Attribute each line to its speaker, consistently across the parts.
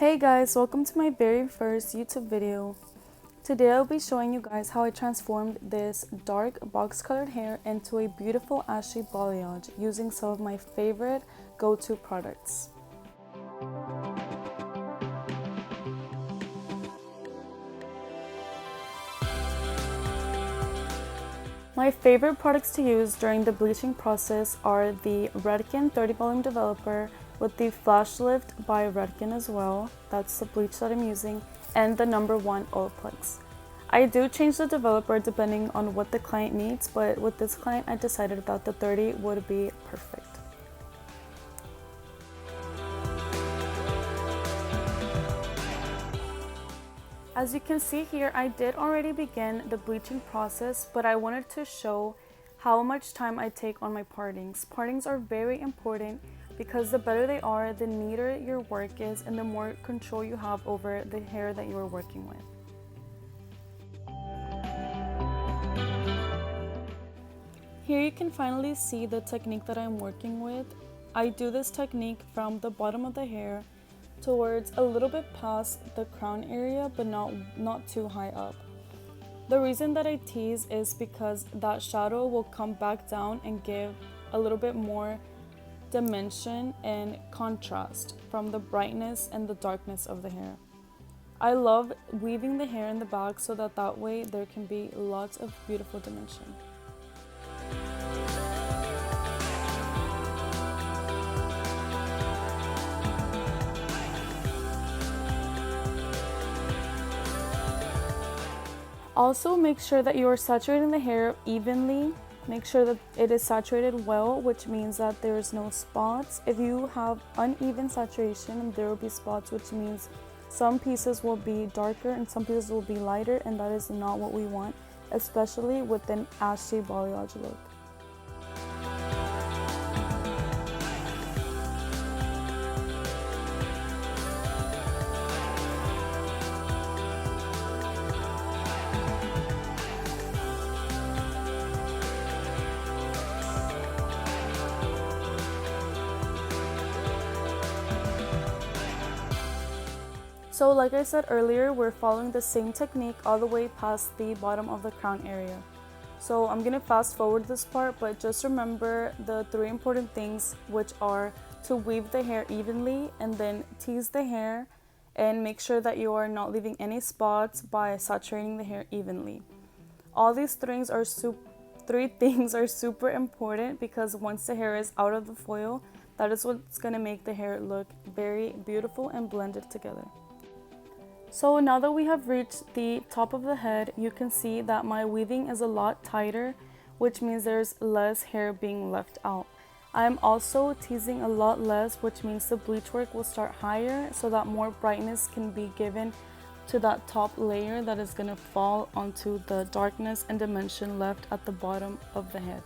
Speaker 1: Hey guys, welcome to my very first YouTube video. Today I'll be showing you guys how I transformed this dark box colored hair into a beautiful ashy balayage using some of my favorite go-to products. My favorite products to use during the bleaching process are the Redken 30 volume developer with the Flash Lift by Redken as well. That's the bleach that I'm using, and the #1 Olaplex. I do change the developer depending on what the client needs, but with this client I decided that the 30 would be perfect. As you can see here, I did already begin the bleaching process, but I wanted to show how much time I take on my partings. Partings are very important because the better they are, the neater your work is and the more control you have over the hair that you are working with. Here you can finally see the technique that I'm working with. I do this technique from the bottom of the hair towards a little bit past the crown area, but not too high up. The reason that I tease is because that shadow will come back down and give a little bit more dimension and contrast from the brightness and the darkness of the hair. I love weaving the hair in the back so that way there can be lots of beautiful dimension. Also, make sure that you are saturating the hair evenly. Make sure that it is saturated well, which means that there is no spots. If you have uneven saturation, there will be spots, which means some pieces will be darker and some pieces will be lighter, and that is not what we want, especially with an ashy balayage look. So like I said earlier, we're following the same technique all the way past the bottom of the crown area. So I'm gonna fast forward this part, but just remember the 3 important things, which are to weave the hair evenly and then tease the hair and make sure that you are not leaving any spots by saturating the hair evenly. All these 3 things are super important because once the hair is out of the foil, that is what's gonna make the hair look very beautiful and blended together. So now that we have reached the top of the head, you can see that my weaving is a lot tighter, which means there's less hair being left out. I'm also teasing a lot less, which means the bleach work will start higher so that more brightness can be given to that top layer that is going to fall onto the darkness and dimension left at the bottom of the head.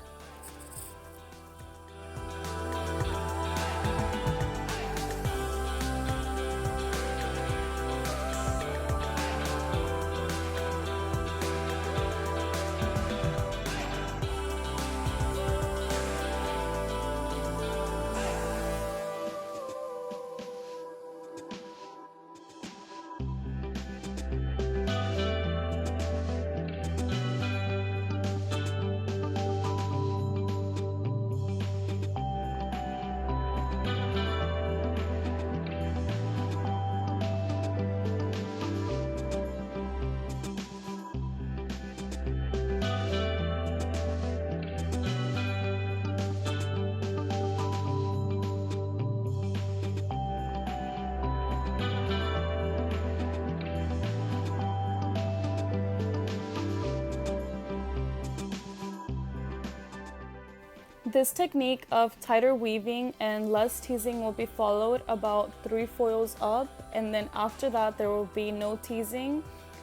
Speaker 1: This technique of tighter weaving and less teasing will be followed about 3 foils up, and then after that there will be no teasing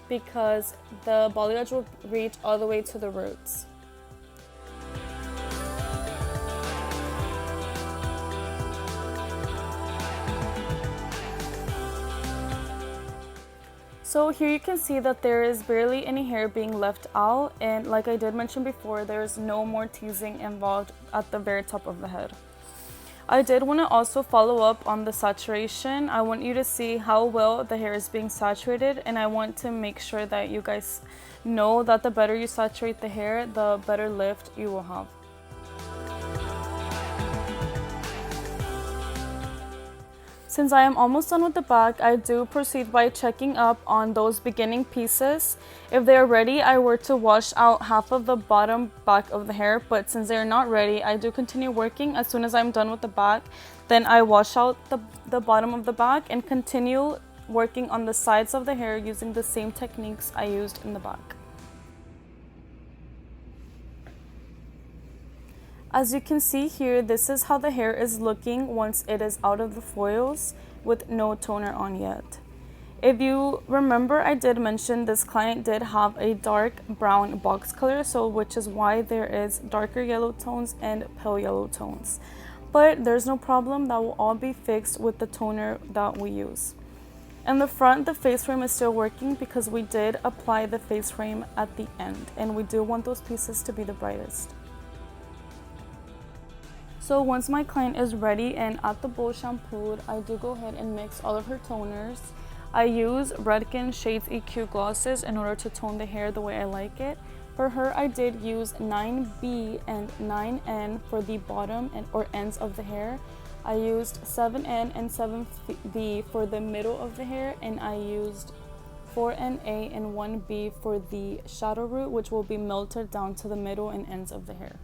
Speaker 1: because the balayage will reach all the way to the roots. So here you can see that there is barely any hair being left out, and like I did mention before, there's no more teasing involved at the very top of the head. I did want to also follow up on the saturation. I want you to see how well the hair is being saturated, and I want to make sure that you guys know that the better you saturate the hair, the better lift you will have. Since I am almost done with the back, I do proceed by checking up on those beginning pieces. If they are ready, I were to wash out half of the bottom back of the hair, but since they are not ready, I do continue working. As soon as I'm done with the back, then I wash out the bottom of the back and continue working on the sides of the hair using the same techniques I used in the back. As you can see here, this is how the hair is looking once it is out of the foils with no toner on yet. If you remember, I did mention this client did have a dark brown box color, so which is why there is darker yellow tones and pale yellow tones. But there's no problem, that will all be fixed with the toner that we use. In the front, the face frame is still working because we did apply the face frame at the end, and we do want those pieces to be the brightest. So once my client is ready and at the bowl shampooed, I do go ahead and mix all of her toners. I use Redken Shades EQ glosses in order to tone the hair the way I like it. For her, I did use 9B and 9N for the bottom or ends of the hair. I used 7N and 7B for the middle of the hair, and I used 4NA and 1B for the shadow root, which will be melted down to the middle and ends of the hair.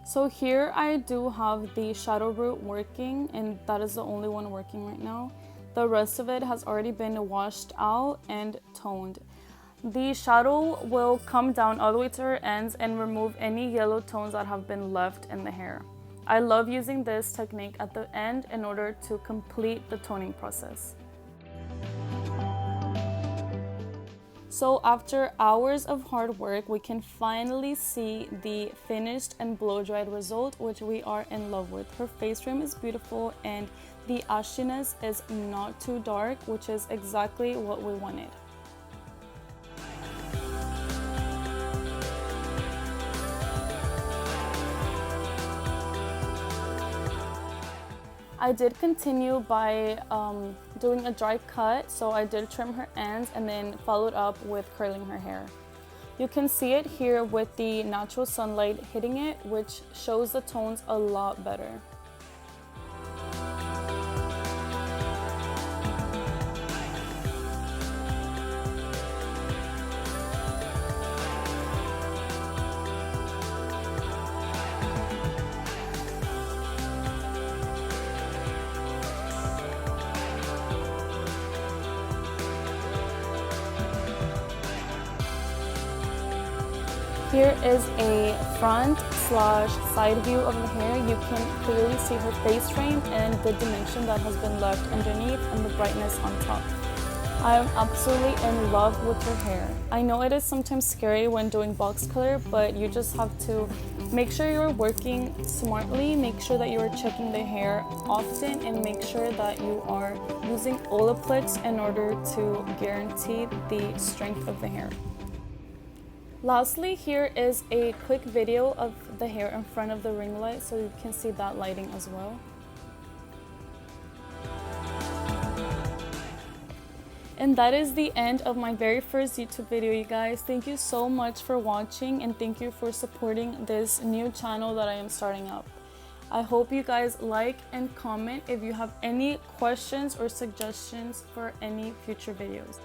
Speaker 1: So here I do have the shadow root working, and that is the only one working right now. The rest of it has already been washed out and toned. The shadow will come down all the way to her ends and remove any yellow tones that have been left in the hair. I love using this technique at the end in order to complete the toning process. So after hours of hard work, we can finally see the finished and blow-dried result, which we are in love with. Her face frame is beautiful and the ashiness is not too dark, which is exactly what we wanted. I did continue by doing a dry cut, so I did trim her ends and then followed up with curling her hair. You can see it here with the natural sunlight hitting it, which shows the tones a lot better. Here is a front/side view of the hair. You can clearly see her face frame and the dimension that has been left underneath and the brightness on top. I am absolutely in love with her hair. I know it is sometimes scary when doing box color, but you just have to make sure you're working smartly, make sure that you're checking the hair often, and make sure that you are using Olaplex in order to guarantee the strength of the hair. Lastly, here is a quick video of the hair in front of the ring light so you can see that lighting as well. And that is the end of my very first YouTube video, you guys. Thank you so much for watching, and thank you for supporting this new channel that I am starting up. I hope you guys like and comment if you have any questions or suggestions for any future videos.